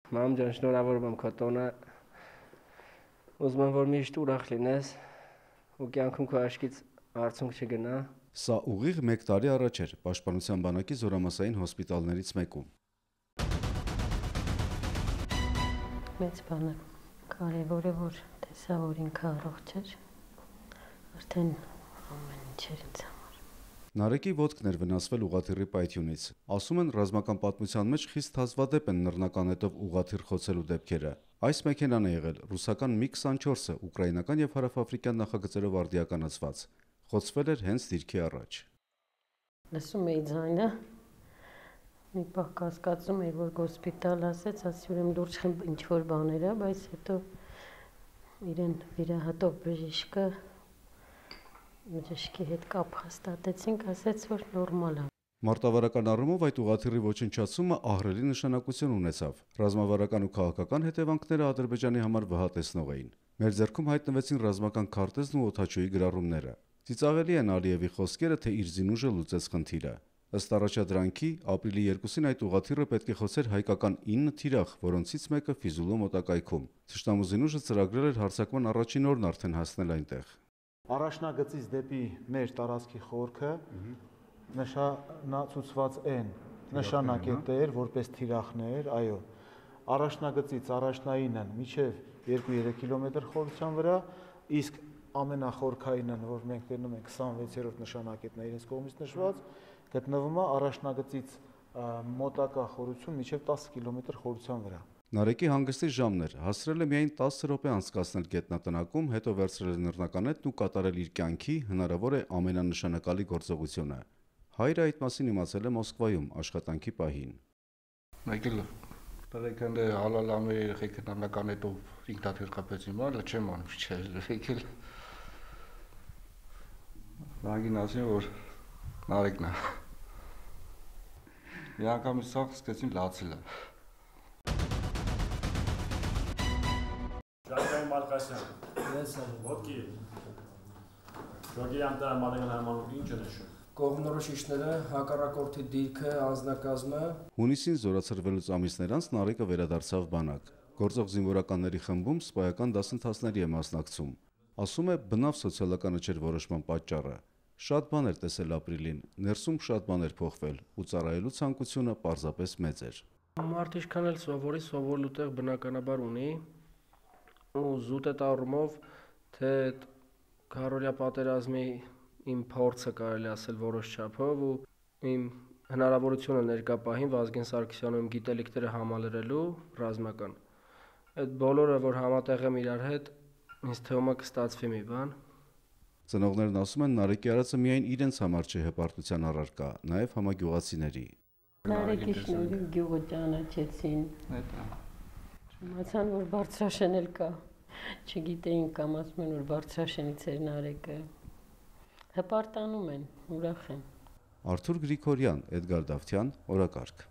Մամ ջան, շնորհավորում եմ քո տոնը։ Ուզում եմ, որ միշտ ուրախ լինես ու կյանքում քո աչքից արցունք չգնա։ Սա ուղիղ 1 տարի առաջ էր Պաշտպանության բանակի զորամասային հոսպիտալներից մեկում։ Մեծ բանը կարևորը, որ տեսա, որ ինքը առողջ էր, արդեն ամեն ինչ էր ինձ համար։ Նարեկի ոտքն էր վնասվել ուղղաթիռի պայթյունից։ Ասում են, ռազմական պատմության մեջ խիստ հազվադեպ են նռնականետով ուղղաթիռ խոցելու դեպքերը։ Այս մեքենան է եղել ռուսական MiG-24-ը, ուկրաինական եւ հարավաֆրիկյան նախագծերով արդիականացված։ Խոցվել էր հենց դիրքի առաջ։ Լսում էի ձայնը, մի պահ կասկածում էի, որ հոսպիտալ ասեց, ասի ուրեմն լուրջ ինչ որ բաներ է, բայց հետո իրեն վիրահատող բժիշկը բժշկի հետ կապ հաստատեցինք, ասեց, որ նորմալ է։ Մարտավարական առումով այդ ուղղաթիռի ոչնչացումը ահռելի նշանակություն ունեցավ։ Ռազմավարական ու քաղաքական հետևանքները Ադրբեջանի համար վհատեսնող էին։ Մեր ձեռքում հայտնվեցին ռազմական քարտեզն ու օդաչուի գրառումները։ Ծիծաղելի են Ալիևի խոսքերը, թե իր զինուժը լուծեց խնդիրը։ Ըստ առաջադրանքի, ապրիլի 2-ին այդ ուղղաթիռը պետք է խոցեր հայկական 9 թիրախ, որոնցից մեկը Ֆիզուլու մոտակայքում։ Թշնամու զինուժը ծրագրել էր հարձակման առաջին օրն արդեն հասնել այնտեղ։ Առաջնագծից դեպի մեր տարածքի խորքը նշանացուցված են նշանակետեր, որպես թիրախներ, այո, առաջնագծից առաջնայինը մինչև 2-3 կիլոմետր խորության վրա, իսկ ամենախորքայինը, որ մենք տենում ենք 26-րդ նշանակետն է իրենց կողմից նշված, գտնվում է առաջնագծից մոտակա խորություն մինչև 10 կիլոմետր խորության վրա։ Նարեկի հանգստի ժամն էր, հասցրել է միայն 10 րոպե անցկացնել գետնատնակում, հետո վերցրել է նռնականետն ու կատարել իր կյանքի հնարավոր է ամենանշանակալի գործողությունը։ Հայրը այդ մասին իմացել է Մոսկվայում աշխատանքի պահին։ Եկել բերեկանդե հալալամի երեխեքը նռնականետով ինքնաթիռ խփեցին, բանը չեմ անում, չէ, եկել Նագին ասին, որ Նարեկն է։ Մի անգամից սաղ սկսեցին լացել է։ Ժակայ Մարկասյան, ես եմ, ոտքի Ժոգի անտարամադենգան հայմանուկ ինչ է նշում։ Կողմնորոշիչները, հակառակորդի դիրքը, անձնակազմը։ Հունիսին զորացրվելուց ամիսներ անց Նարեկը վերադարձավ բանակ։ Գործող զինվորականների խմբում սպայական դասընթացների է մասնակցում։ Ասում է, բնավ սոցիալականը չէր որոշման պատճառը։ Շատ բան էր տեսել ապրիլին, ներսում շատ բան էր փոխվել ու ծառայելու ցանկությունը պարզապես մեծ էր։ Մարդ ինչքան էլ սովորելու տեղ բնականաբար ունի ու զուտ է առումով, թե քարորյա պատերազմի իմ փորձը կարելի ասել որոշ չափով ու իմ հնարավորությունը ներկա պահին Վազգեն Սարգսյանում իմ գիտելիքները համալրելու ռազմական։ Այդ բոլորը, որ համատեղ եմ իրար հետ, ինձ թվում է կստացվի մի բան։ Ծնողներն ասում են, Նարեկի արածը միայն իրենց համար չէ հպարտության առարկա, նաև համագյուղացիների։ Նարեկի շնորհիվ գյուղը ճանաչեցին։ Իմացան, որ Բարձրաշեն էլ կա։ Չգիտեին կամ ասում են, որ Բարձրաշենից էր Նարեկը։ Հպարտանում են, ուրախ են։ Արթուր Գրիգորյան, Էդգար Դավթյան, օրակարգ։